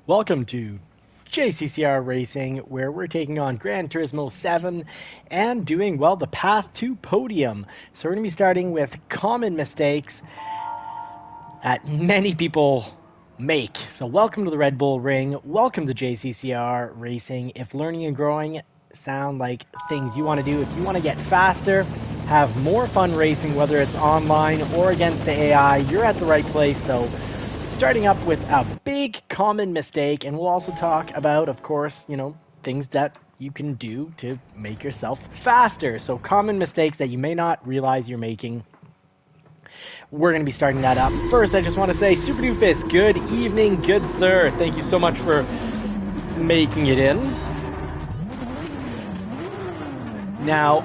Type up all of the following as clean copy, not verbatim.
Welcome to JCCR Racing, where we're taking on Gran Turismo 7 and doing, well, the path to Podium. So we're going to be starting with common mistakes that many people make. So welcome to the Red Bull Ring. Welcome to JCCR Racing. If learning and growing sound like things you want to do, if you want to get faster, have more fun racing, whether it's online or against the AI, you're at the right place. So starting up with a big common mistake, and we'll also talk about, of course, things that you can do to make yourself faster. So common mistakes that you may not realize you're making. We're going to be starting that up. First, I just want to say, Super Doofus, good evening, good sir. Thank you so much for making it in. Now,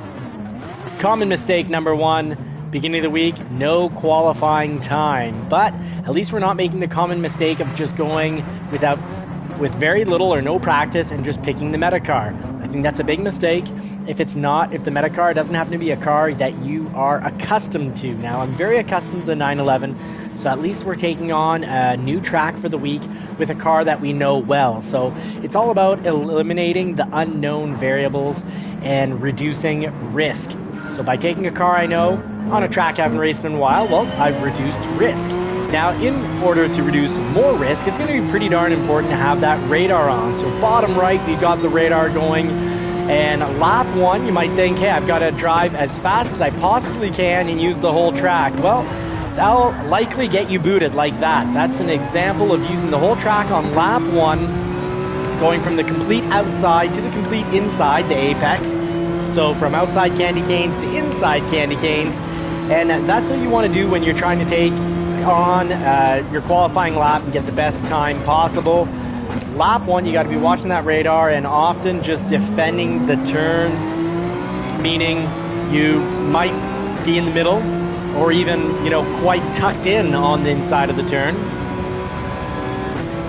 common mistake number one, beginning of the week, no qualifying time. But at least we're not making the common mistake of just going with very little or no practice and just picking the meta car. I think that's a big mistake. If the meta car doesn't happen to be a car that you are accustomed to. Now, I'm very accustomed to the 911, so at least we're taking on a new track for the week with a car that we know well. So it's all about eliminating the unknown variables and reducing risk. So by taking a car I know on a track I haven't raced in a while, well, I've reduced risk. Now, in order to reduce more risk, it's going to be pretty darn important to have that radar on. So bottom right, we've got the radar going. And lap one, you might think, hey, I've got to drive as fast as I possibly can and use the whole track. Well, that'll likely get you booted like that. That's an example of using the whole track on lap one, going from the complete outside to the complete inside, the apex. So from outside candy canes to inside candy canes. And that's what you want to do when you're trying to take on your qualifying lap and get the best time possible. Lap one, you got to be watching that radar and often just defending the turns, meaning you might be in the middle or even, quite tucked in on the inside of the turn.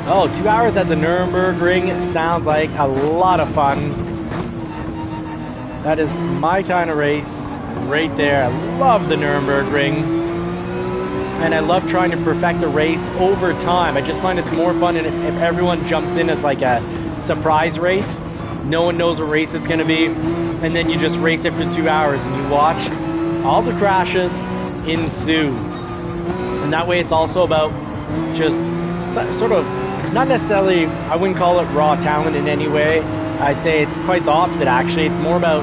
Oh, 2 hours at the Nürburgring sounds like a lot of fun. That is my kind of race right there. I love the Nürburgring. And I love trying to perfect a race over time. I just find it's more fun if everyone jumps in as like a surprise race. No one knows what race it's going to be. And then you just race it for 2 hours and you watch all the crashes ensue. And that way it's also about just sort of, not necessarily, I wouldn't call it raw talent in any way. I'd say it's quite the opposite actually. It's more about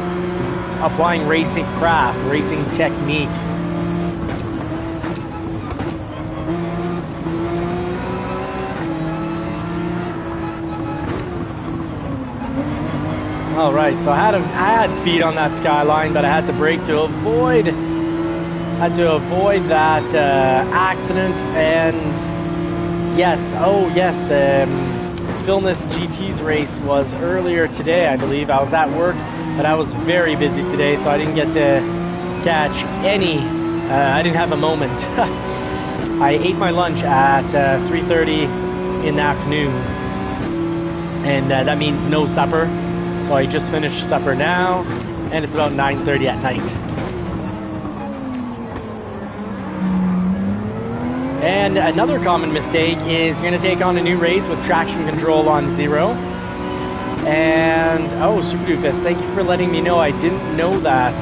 applying racing craft, racing technique. All right, so I had speed on that Skyline, but I had to brake to avoid that accident. And yes, the Philness GT's race was earlier today, I believe. I was at work, but I was very busy today, so I didn't get to catch any. I didn't have a moment. I ate my lunch at 3:30 in the afternoon, and that means no supper. So I just finished supper now, and it's about 9:30 at night. And another common mistake is you're going to take on a new race with traction control on 0. And, oh, Super Doofus, thank you for letting me know. I didn't know that.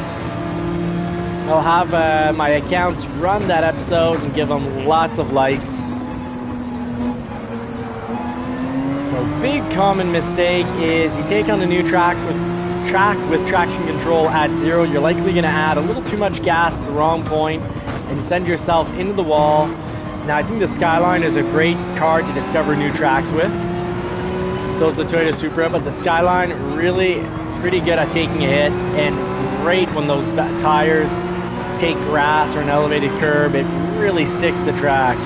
I'll have my accounts run that episode and give them lots of likes. So big common mistake is you take on a new track with traction control at 0. You're likely going to add a little too much gas at the wrong point and send yourself into the wall. Now, I think the Skyline is a great car to discover new tracks with. So is the Toyota Supra, but the Skyline really pretty good at taking a hit, and great when those tires take grass or an elevated curb. It really sticks the track.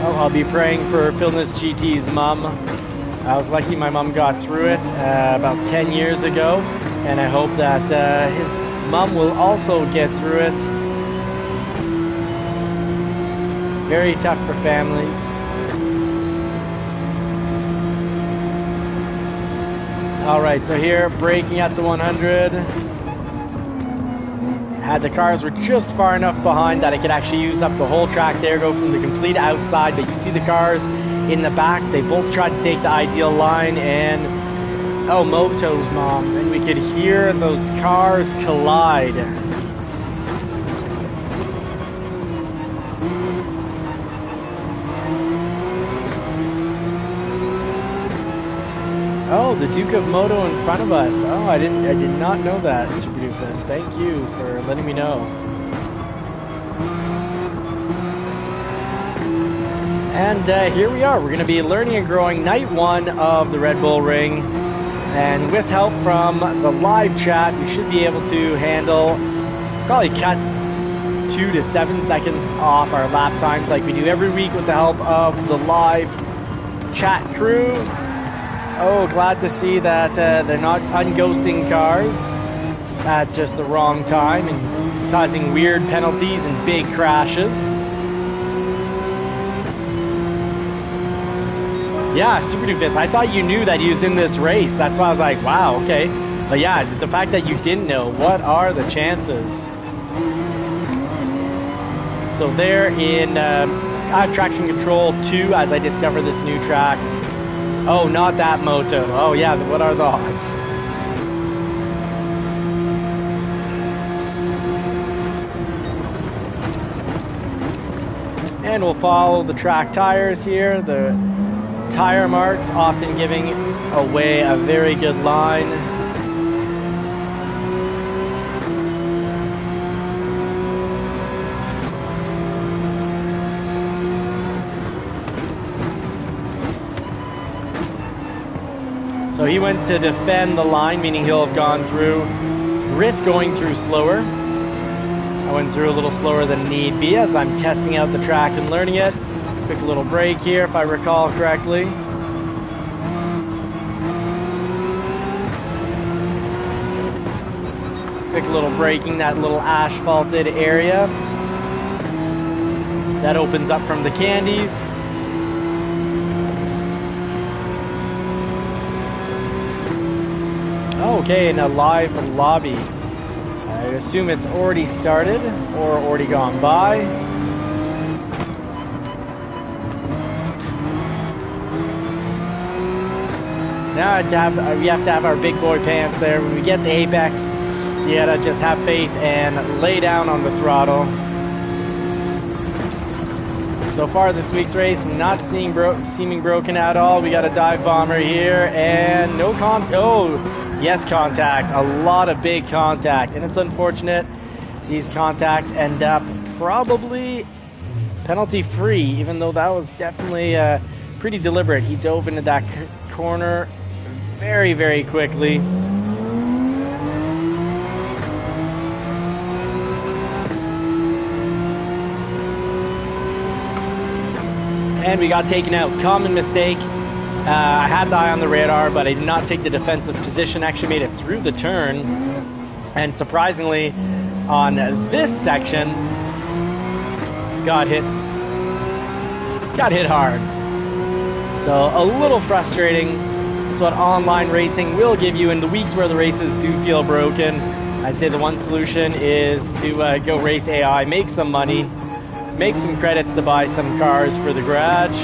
I'll be praying for Philness GT's mom. I was lucky my mom got through it about 10 years ago, and I hope that his Mom will also get through it. Very tough for families. Alright, so here, braking at the 100. The cars were just far enough behind that I could actually use up the whole track there, go from the complete outside, but you see the cars in the back, they both tried to take the ideal line, and oh, Moto's Mom, and we could hear those cars collide. Oh, the Duke of Moto in front of us. Oh, I did not know that, Super Doofus. Thank you for letting me know. And here we are. We're going to be learning and growing night 1 of the Red Bull Ring. And with help from the live chat, we should be able to handle, probably cut 2 to 7 seconds off our lap times like we do every week with the help of the live chat crew. Oh, glad to see that they're not unghosting cars at just the wrong time and causing weird penalties and big crashes. Yeah, Super Doofus, I thought you knew that he was in this race. That's why I was like, wow, okay. But yeah, the fact that you didn't know, what are the chances? So there in traction control 2 as I discover this new track. Oh, not that Moto. Oh yeah, what are the odds? And we'll follow the track tires here. The tire marks often giving away a very good line. So he went to defend the line, meaning he'll have gone through, risk going through slower. I went through a little slower than need be as I'm testing out the track and learning it. Quick little break here if I recall correctly. Quick little braking, that little asphalted area. That opens up from the candies. Okay, in a live lobby. I assume it's already started or already gone by. Now we have to have our big boy pants there. When we get the apex, you gotta just have faith and lay down on the throttle. So far this week's race, not seeming broken at all. We got a dive bomber here and no yes, contact. A lot of big contact. And it's unfortunate these contacts end up probably penalty free, even though that was definitely pretty deliberate. He dove into that corner very, very quickly. And we got taken out. Common mistake. I had the eye on the radar, but I did not take the defensive position. Actually made it through the turn. And surprisingly, on this section, got hit hard. So a little frustrating. That's what online racing will give you in the weeks where the races do feel broken. I'd say the one solution is to go race AI, make some money, make some credits to buy some cars for the garage.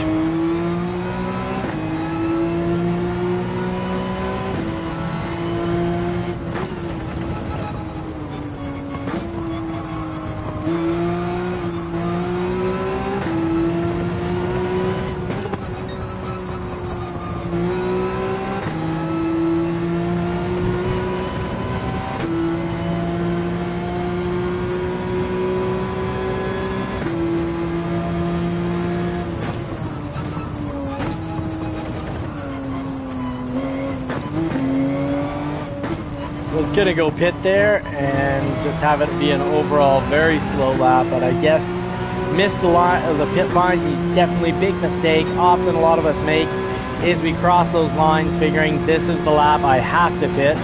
Gonna go pit there and just have it be an overall very slow lap, but I guess missed the line of the pit lines. Definitely big mistake often a lot of us make is we cross those lines figuring this is the lap I have to pit.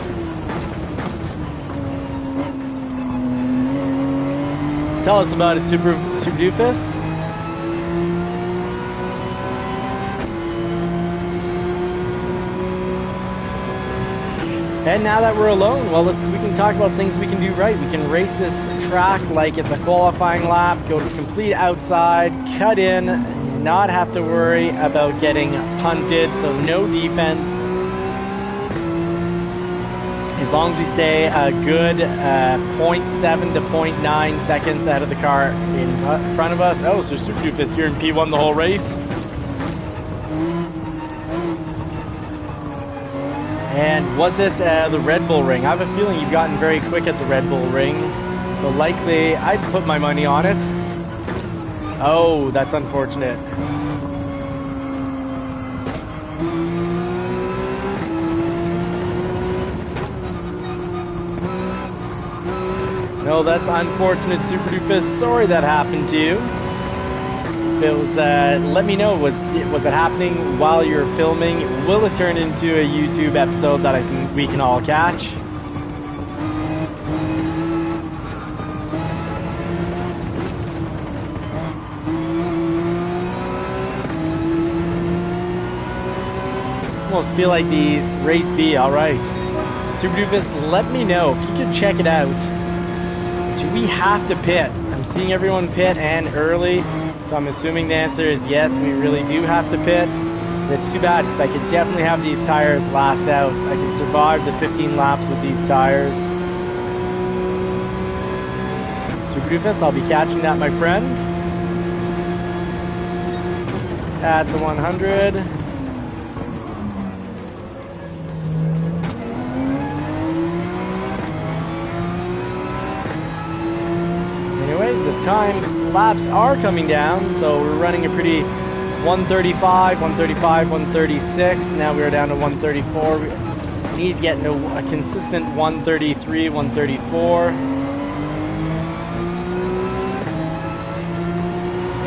Tell us about it, Super Doofus. And now that we're alone, well, we can talk about things we can do right. We can race this track like it's a qualifying lap, go to complete outside, cut in, not have to worry about getting punted, so no defense. As long as we stay a good 0.7 to 0.9 seconds ahead of the car in front of us. Oh, so Super Doofus here in P1 the whole race. And was it the Red Bull ring? I have a feeling you've gotten very quick at the Red Bull ring. So likely, I'd put my money on it. Oh, that's unfortunate. No, that's unfortunate, Super Doofus. Sorry that happened to you. If it was, let me know. Was it happening while you're filming? Will it turn into a YouTube episode that I think we can all catch? Almost feel like these race B. All right, Super Doofus, let me know if you could check it out. Do we have to pit? I'm seeing everyone pit and early, so I'm assuming the answer is yes, we really do have to pit. It's too bad because I could definitely have these tires last out. I can survive the 15 laps with these tires. Super Doofus, I'll be catching that, my friend. At the 100. The time laps are coming down, so we're running a pretty 135, 135, 136. Now we're down to 134. We need to get into a consistent 133, 134.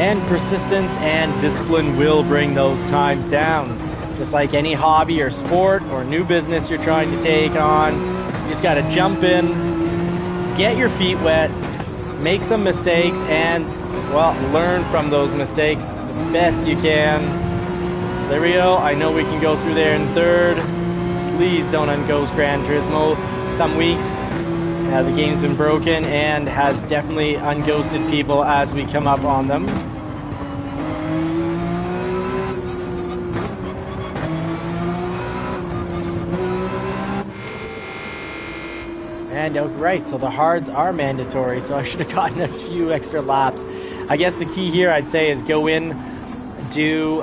And persistence and discipline will bring those times down. Just like any hobby or sport or new business you're trying to take on, you just got to jump in, get your feet wet, make some mistakes, and, well, learn from those mistakes the best you can. There we go. I know we can go through there in third. Please don't unghost Gran Turismo. Some weeks the game's been broken and has definitely unghosted people as we come up on them. And oh, right, so the hards are mandatory, so I should have gotten a few extra laps. I guess the key here, I'd say, is go in, do,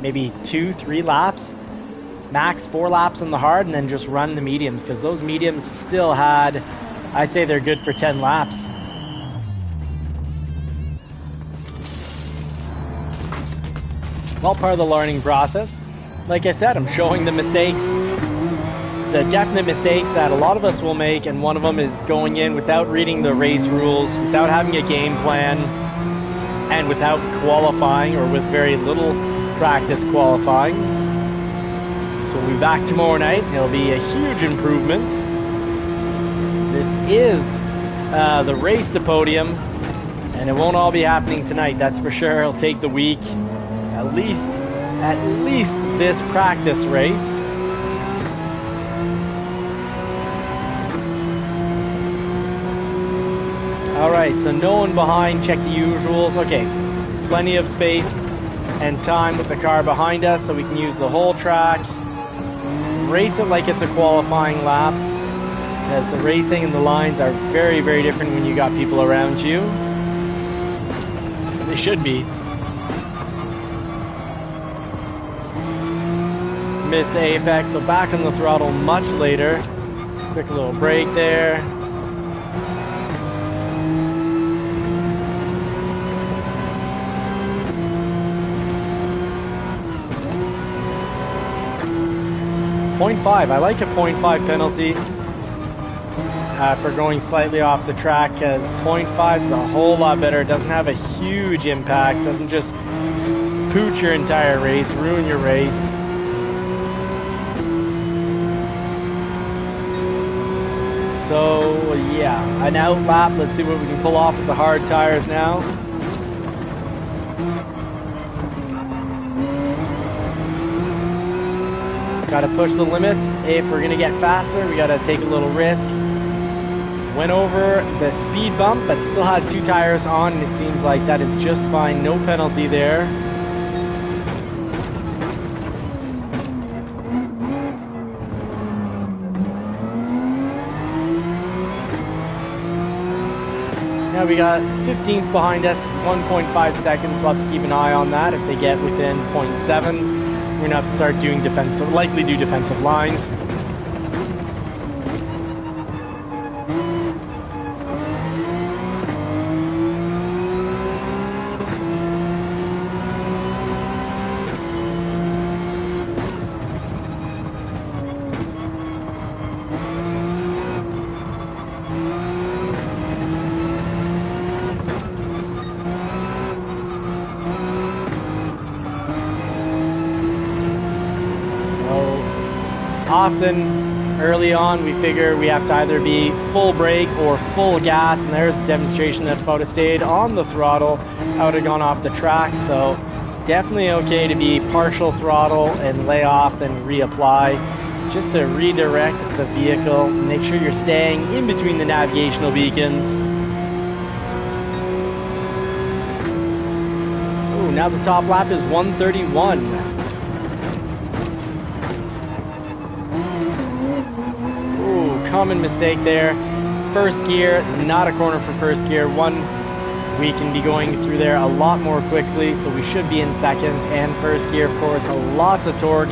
maybe 2-3 laps? Max 4 laps on the hard, and then just run the mediums, because those mediums still had, I'd say they're good for 10 laps. Well, part of the learning process. Like I said, I'm showing the mistakes, the definite mistakes that a lot of us will make, and one of them is going in without reading the race rules, without having a game plan, and without qualifying, or with very little practice qualifying. So we'll be back tomorrow night. It'll be a huge improvement. This is the race to Podium, and it won't all be happening tonight, that's for sure. It'll take the week, at least this practice race. Alright, so no one behind, check the usuals. Okay, plenty of space and time with the car behind us, so we can use the whole track. Race it like it's a qualifying lap, as the racing and the lines are very, very different when you got people around you. They should be. Missed the apex, so back on the throttle much later. Quick little break there. .5, I like a .5 penalty for going slightly off the track, because .5 is a whole lot better. It doesn't have a huge impact, doesn't just pooch your entire race, ruin your race. So yeah, an out lap. Let's see what we can pull off with the hard tires now. Got to push the limits. If we're going to get faster, we got to take a little risk. Went over the speed bump, but still had 2 tires on, and it seems like that is just fine. No penalty there. Now we got 15th behind us, 1.5 seconds. We'll have to keep an eye on that. If they get within 0.7, we're gonna have to start doing likely do defensive lines. Often early on we figure we have to either be full brake or full gas, and there's a demonstration that if I would have stayed on the throttle I would have gone off the track. So definitely okay to be partial throttle and lay off then reapply, just to redirect the vehicle. Make sure you're staying in between the navigational beacons. Ooh, now the top lap is 1:31. Common mistake there. First gear, not a corner for first gear. We can be going through there a lot more quickly, so we should be in second. And first gear, of course, lots of torque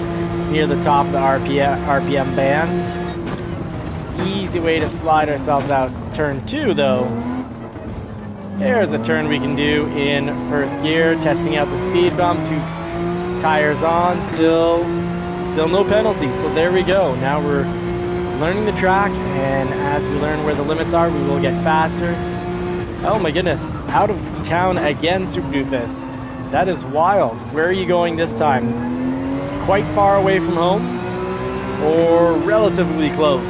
near the top of the RPM band. Easy way to slide ourselves out. Turn 2, though. There's a turn we can do in first gear, testing out the speed bump. 2 tires on, still no penalty. So there we go. Now we're learning the track, and as we learn where the limits are, we will get faster. Oh my goodness, out of town again, Super Doofus. That is wild. Where are you going this time? Quite far away from home, or relatively close?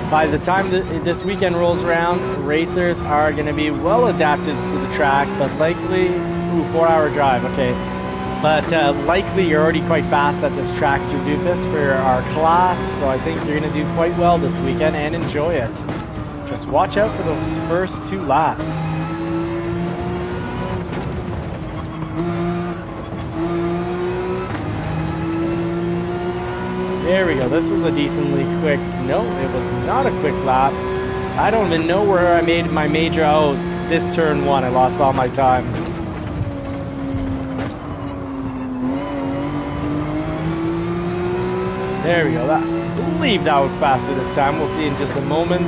By the time this weekend rolls around, racers are going to be well adapted to the track, but likely, 4-hour drive, okay. But likely you're already quite fast at this track, Super Doofus, for our class, so I think you're going to do quite well this weekend and enjoy it. Just watch out for those first 2 laps. There we go. This was a decently quick. No, it was not a quick lap. I don't even know where I made my major. Oh, this turn 1. I lost all my time. There we go. I believe that was faster this time. We'll see in just a moment.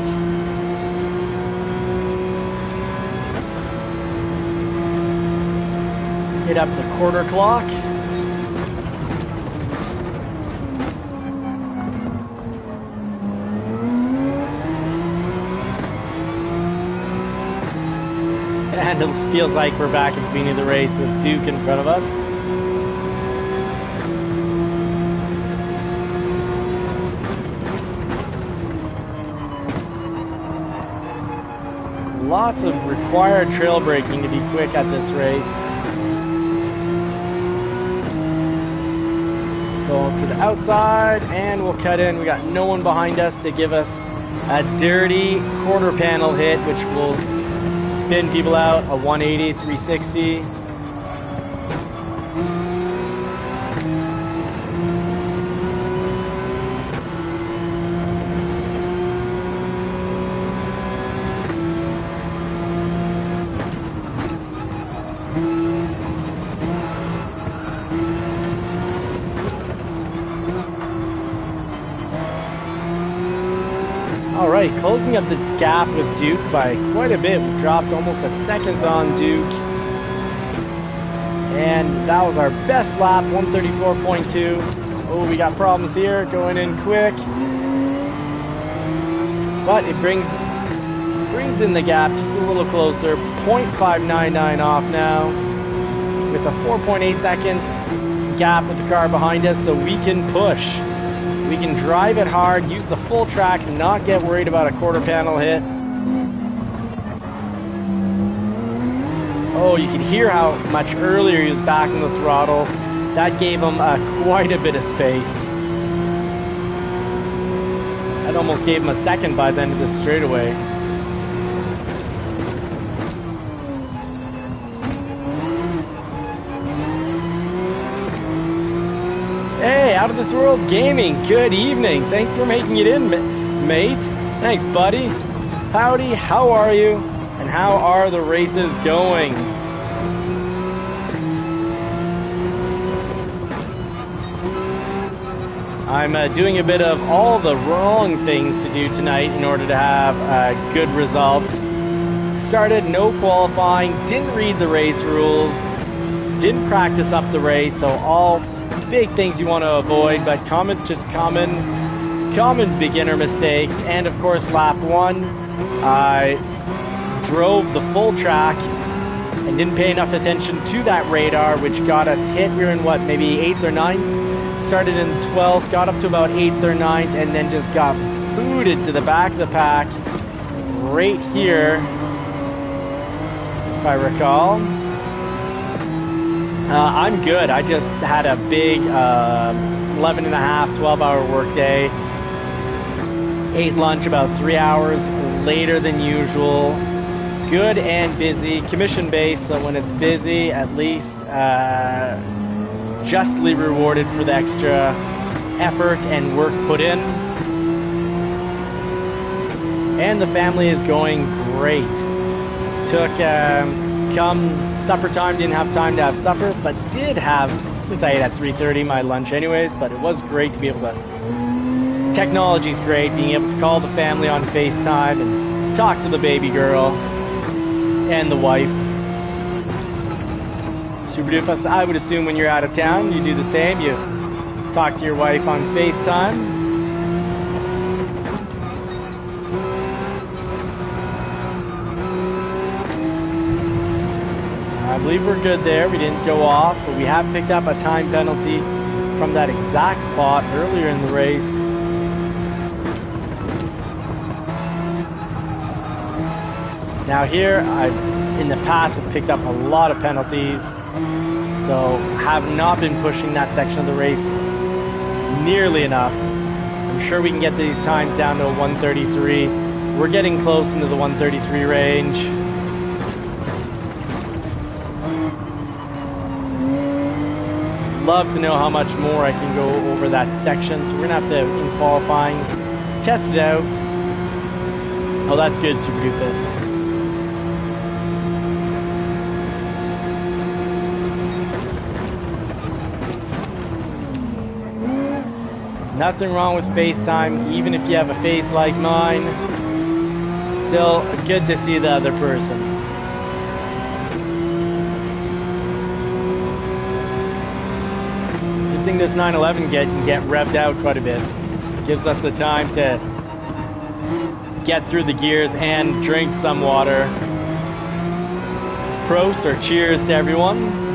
Hit up the quarter clock. And it feels like we're back at the beginning of the race with Duke in front of us. Lots of required trail braking to be quick at this race. Going to the outside, and we'll cut in. We got no one behind us to give us a dirty quarter panel hit, which will spin people out, a 180, 360. All right, closing up the gap with Duke by quite a bit. We've dropped almost a second on Duke. And that was our best lap, 134.2. Oh, we got problems here, going in quick. But it brings brings in the gap just a little closer. 0.599 off now, with a 4.8 second gap with the car behind us, so we can push. We can drive it hard, use the full track, and not get worried about a quarter panel hit. Oh, you can hear how much earlier he was back on the throttle. That gave him quite a bit of space. That almost gave him a second by the end of the straightaway. Hey, Out of This World Gaming, good evening. Thanks for making it in, mate. Thanks, buddy. Howdy, how are you? And how are the races going? I'm doing a bit of all the wrong things to do tonight in order to have good results. Started no qualifying, didn't read the race rules, didn't practice up the race, so all big things you want to avoid, but common beginner mistakes. And of course, lap 1, I drove the full track and didn't pay enough attention to that radar, which got us hit. We were in what, maybe 8th or 9th? Started in 12th, got up to about 8th or 9th, and then just got booted to the back of the pack right here, if I recall. I'm good. I just had a big 11 and a half, 12-hour work day. Ate lunch about 3 hours later than usual. Good and busy. Commission-based, so when it's busy, at least justly rewarded for the extra effort and work put in. And the family is going great. Took come supper time, didn't have time to have supper, but did have, since I ate at 3:30, my lunch anyways. But it was great to be able to, technology's great, being able to call the family on FaceTime and talk to the baby girl and the wife. Super Doofus, I would assume when you're out of town, you do the same. You talk to your wife on FaceTime. I believe we're good there. We didn't go off, but we have picked up a time penalty from that exact spot earlier in the race. Now here, I've in the past have picked up a lot of penalties, so have not been pushing that section of the race nearly enough. I'm sure we can get these times down to a 133. We're getting close into the 133 range. Love to know how much more I can go over that section, so we're gonna have to, in qualifying, test it out. Oh, that's good, Super Doofus. Nothing wrong with FaceTime, even if you have a face like mine. Still good to see the other person. Good thing this 911 can get revved out quite a bit. Gives us the time to get through the gears and drink some water. Prost or cheers to everyone.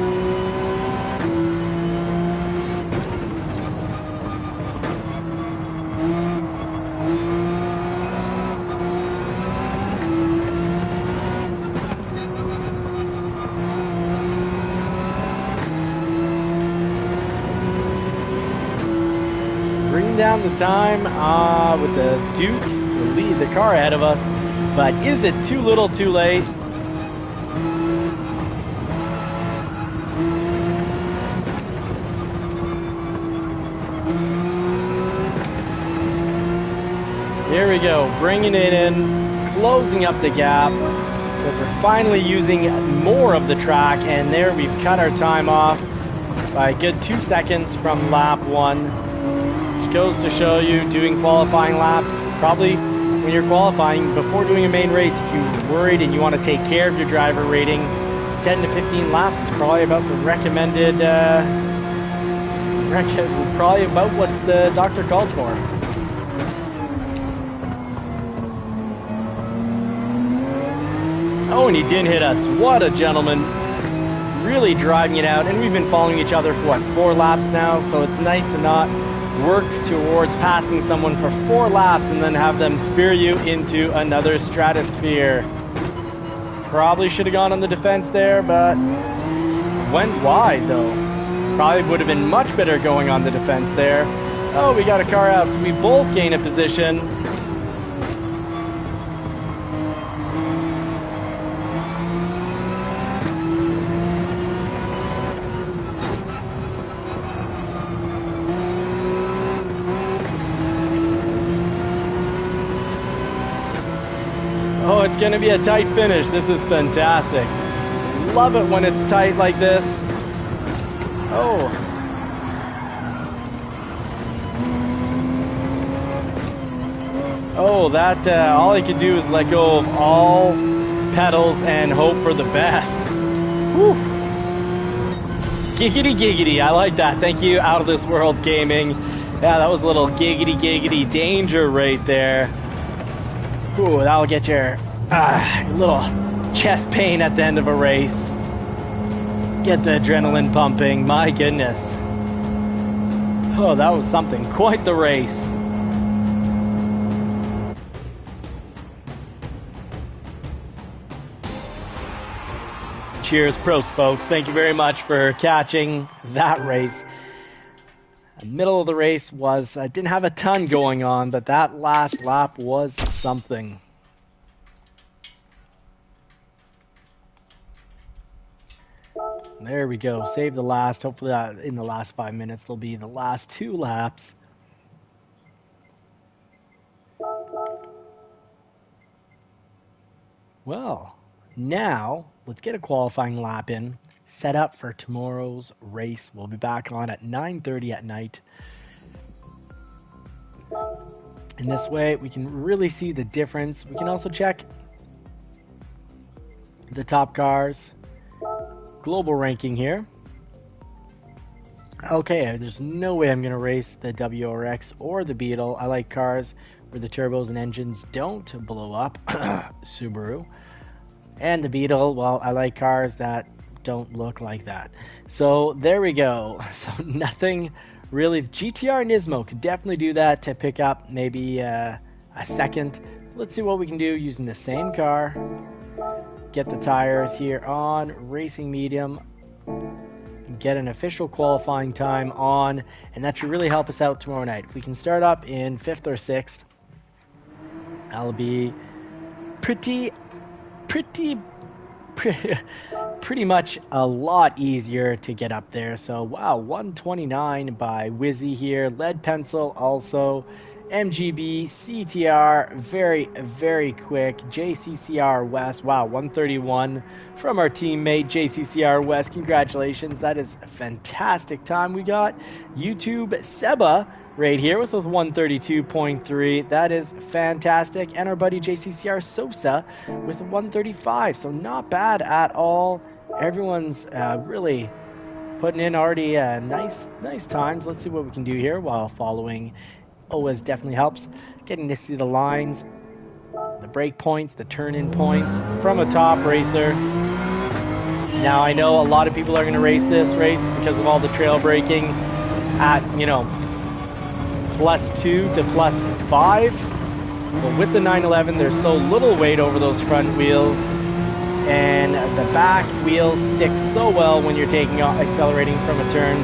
Down the time with the Duke, the lead, the car ahead of us, but is it too little too late? Here we go, bringing it in, closing up the gap, because we're finally using more of the track, and there we've cut our time off by a good 2 seconds from lap 1. Goes to show you, doing qualifying laps, probably when you're qualifying before doing a main race, if you're worried and you want to take care of your driver rating, 10 to 15 laps is probably about the recommended, probably about what the doctor called for. Oh, and he didn't hit us. What a gentleman. Really driving it out. And we've been following each other for, what, 4 laps now? So it's nice to not work towards passing someone for 4 laps and then have them spear you into another stratosphere. Probably should have gone on the defense there, but went wide, though. Probably would have been much better going on the defense there. Oh, we got a car out, so we both gain a position. Oh, it's going to be a tight finish. This is fantastic. Love it when it's tight like this. Oh. Oh, that, all I could do is let go of all pedals and hope for the best. Whew. Giggity giggity, I like that. Thank you, Out of This World Gaming. Yeah, that was a little giggity giggity danger right there. Ooh, that'll get your little chest pain at the end of a race. Get the adrenaline pumping, my goodness. Oh, that was something. Quite the race. Cheers, prost, folks. Thank you very much for catching that race. The middle of the race was, didn't have a ton going on, but that last lap was something. There we go. Save the last. Hopefully in the last 5 minutes, there'll be the last 2 laps. Well, now let's get a qualifying lap in. Set up for tomorrow's race. We'll be back on at 9:30 at night. And this way we can really see the difference. We can also check the top cars. Global ranking here. Okay, there's no way I'm going to race the WRX or the Beetle. I like cars where the turbos and engines don't blow up. Subaru. And the Beetle, well, I like cars that don't look like that. So there we go. So nothing really. GTR Nismo could definitely do that to pick up maybe a second. Let's see what we can do using the same car. Get the tires here on racing medium. Get an official qualifying time on, and that should really help us out tomorrow night. If we can start up in 5th or 6th, that'll be pretty much a lot easier to get up there. So wow, 129 by Wizzy here. Lead Pencil also. MGB, CTR, very quick. JCCR West, wow, 131 from our teammate JCCR West. Congratulations, that is a fantastic time we got. YouTube Seba right here with 132.3. That is fantastic. And our buddy JCCR Sosa with 135. So not bad at all. Everyone's really putting in already nice times. Let's see what we can do here while following. Always definitely helps. Getting to see the lines, the break points, the turn-in points from a top racer. Now I know a lot of people are going to race this race because of all the trail braking at, you know, +2 to +5. But with the 911, there's so little weight over those front wheels, and the back wheels stick so well when you're accelerating from a turn.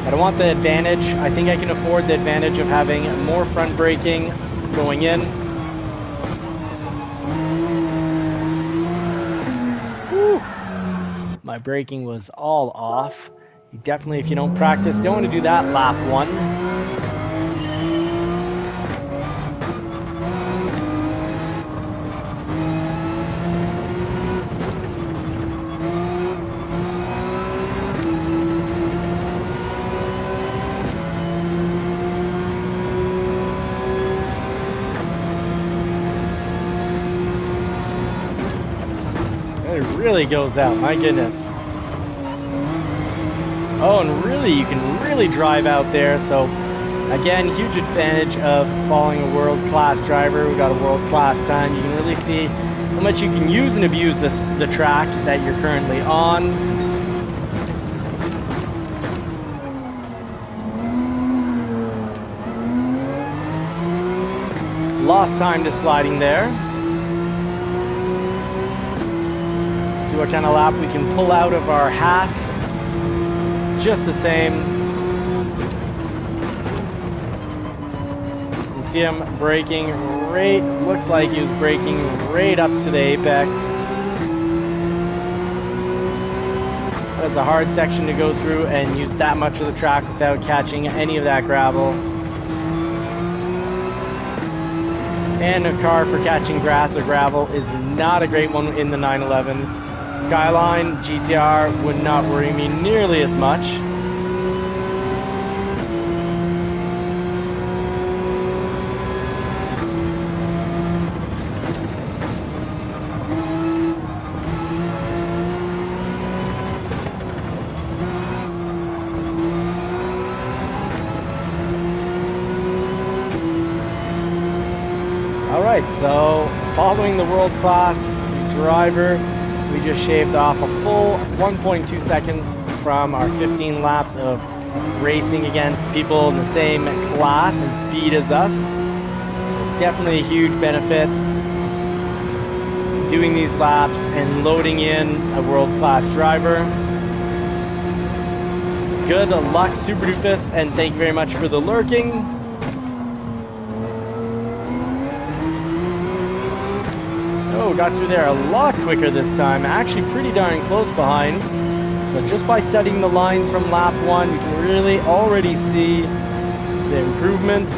But I want the advantage. I think I can afford the advantage of having more front braking going in. Whew. My braking was all off. You definitely, if you don't practice, don't want to do that lap 1. Really goes out, my goodness. Oh, and really, you can really drive out there. So again, huge advantage of following a world-class driver. We got a world-class time. You can really see a much you can use and abuse the track that you're currently on. Lost time to sliding there. See what kind of lap we can pull out of our hat. Just the same. You can see him braking right, looks like he was braking right up to the apex. That's a hard section to go through and use that much of the track without catching any of that gravel. And a car for catching grass or gravel is not a great one in the 911. Skyline GTR would not worry me nearly as much. Alright, so following the world-class driver, we just shaved off a full 1.2 seconds from our 15 laps of racing against people in the same class and speed as us. Definitely a huge benefit doing these laps and loading in a world-class driver. Good luck, Super Doofus, and thank you very much for the lurking. Oh, got through there a lot quicker this time. Actually pretty darn close behind. So just by studying the lines from lap 1, you can really already see the improvements.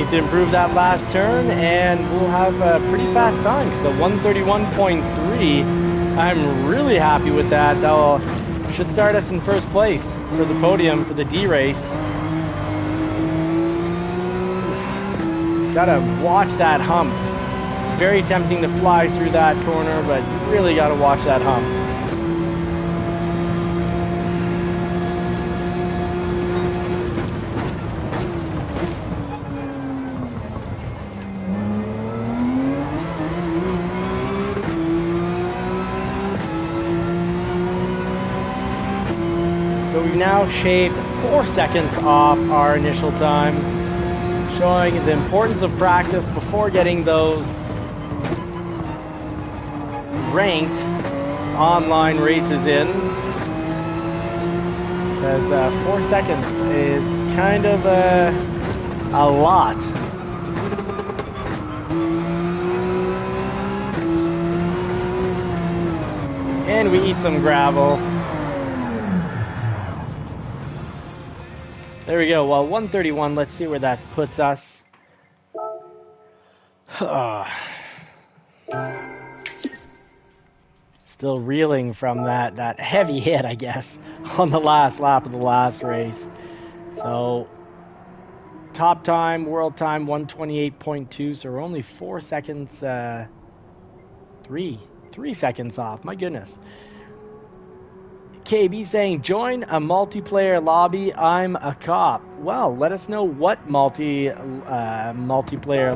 To improve that last turn, and we'll have a pretty fast time. So 131.3, I'm really happy with that. That should start us in first place for the podium for the D race. Gotta watch that hump. Very tempting to fly through that corner, but really gotta watch that hump. So we've now shaved 4 seconds off our initial time, showing the importance of practice before getting those ranked online races in. Because 4 seconds is kind of a lot. And we eat some gravel. There we go. Well, 131. Let's see where that puts us. Still reeling from that heavy hit, I guess, on the last lap of the last race. So, top time, world time, 128.2. So we're only 4 seconds, 3 seconds off. My goodness. KB saying, join a multiplayer lobby, I'm a cop. Well, let us know what multiplayer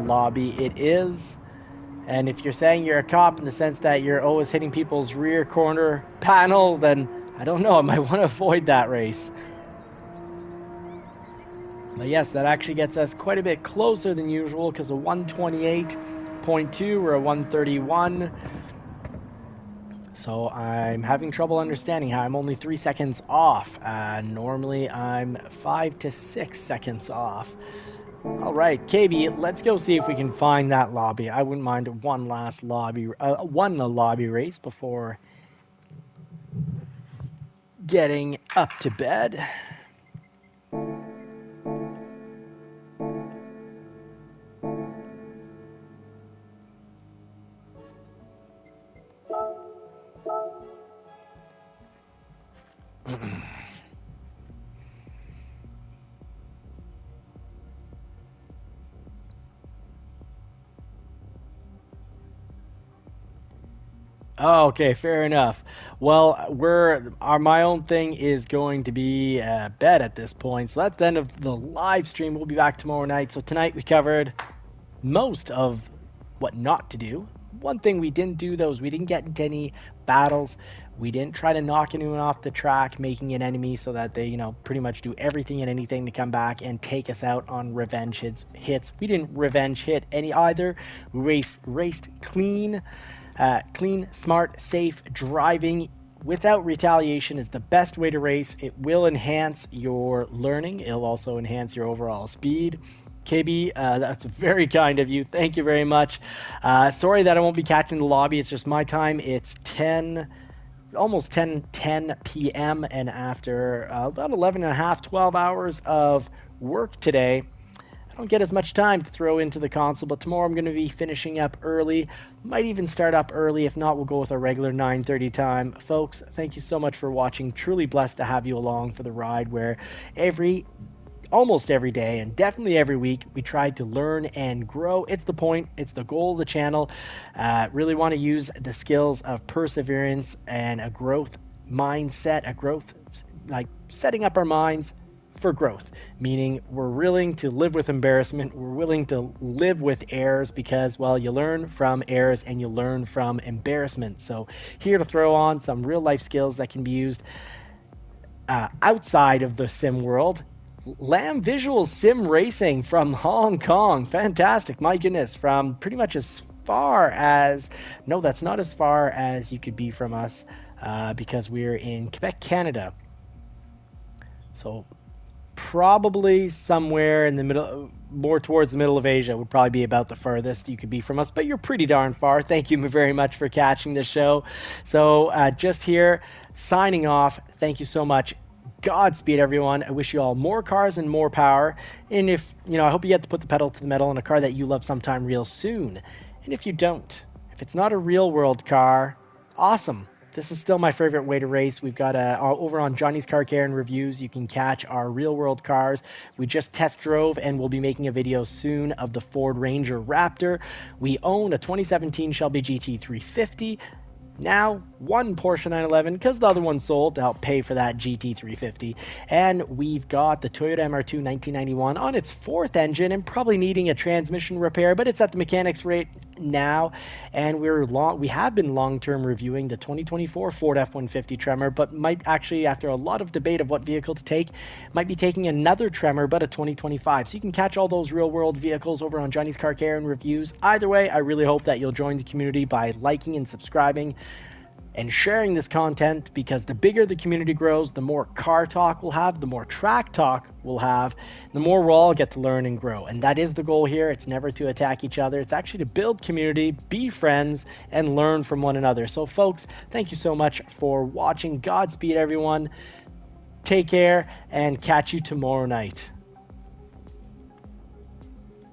lobby it is. And if you're saying you're a cop in the sense that you're always hitting people's rear corner panel, then I don't know, I might want to avoid that race. But yes, that actually gets us quite a bit closer than usual, because a 128.2, we're a 131. So I'm having trouble understanding how I'm only 3 seconds off. Normally I'm 5 to 6 seconds off. All right, KB, let's go see if we can find that lobby. I wouldn't mind one lobby race before getting up to bed. Oh, okay, fair enough. Well, my own thing is going to be bed at this point. So that's the end of the live stream. We'll be back tomorrow night. So tonight we covered most of what not to do. One thing we didn't do though is we didn't get into any battles. We didn't try to knock anyone off the track, making an enemy so that they, pretty much do everything and anything to come back and take us out on revenge hits. We didn't revenge hit any either. We raced clean. Clean, smart, safe driving without retaliation is the best way to race. It will enhance your learning. It'll also enhance your overall speed. KB, that's very kind of you. Thank you very much. Sorry that I won't be catching the lobby. It's just my time. It's almost 10 p.m. and after about 11 and a half, 12 hours of work today, I don't get as much time to throw into the console, but tomorrow I'm going to be finishing up early. Might even start up early. If not, we'll go with a regular 9:30 time. Folks, thank you so much for watching. Truly blessed to have you along for the ride where almost every day and definitely every week we try to learn and grow. It's the point. It's the goal of the channel. Really want to use the skills of perseverance and a growth mindset, like setting up our minds for growth, meaning we're willing to live with embarrassment, we're willing to live with errors because, well, you learn from errors and you learn from embarrassment. So here to throw on some real life skills that can be used outside of the sim world. Lamb Visual Sim Racing from Hong Kong, fantastic, my goodness, from pretty much as far as, no, that's not as far as you could be from us because we're in Quebec, Canada. So probably somewhere in the middle, more towards the middle of Asia would probably be about the furthest you could be from us, but you're pretty darn far. Thank you very much for catching the show. So just here, signing off. Thank you so much. Godspeed, everyone. I wish you all more cars and more power. And if, I hope you get to put the pedal to the metal in a car that you love sometime real soon. And if you don't, if it's not a real world car, awesome. This is still my favorite way to race. We've got over on Johnny's Car Care and Reviews, you can catch our real world cars. We just test drove and we'll be making a video soon of the Ford Ranger Raptor. We own a 2017 Shelby GT350. Now, one Porsche 911 because the other one sold to help pay for that GT350. And we've got the Toyota MR2 1991 on its fourth engine and probably needing a transmission repair, but it's at the mechanics rate now. And we have been long-term reviewing the 2024 Ford F-150 Tremor, but might actually, after a lot of debate of what vehicle to take, might be taking another Tremor, but a 2025. So you can catch all those real-world vehicles over on Johnny's Car Care and Reviews. Either way, I really hope that you'll join the community by liking and subscribing and sharing this content, because the bigger the community grows, the more car talk we'll have, the more track talk we'll have, the more we'll all get to learn and grow. And that is the goal here. It's never to attack each other. It's actually to build community, be friends, and learn from one another. So folks, thank you so much for watching. Godspeed, everyone. Take care and catch you tomorrow night.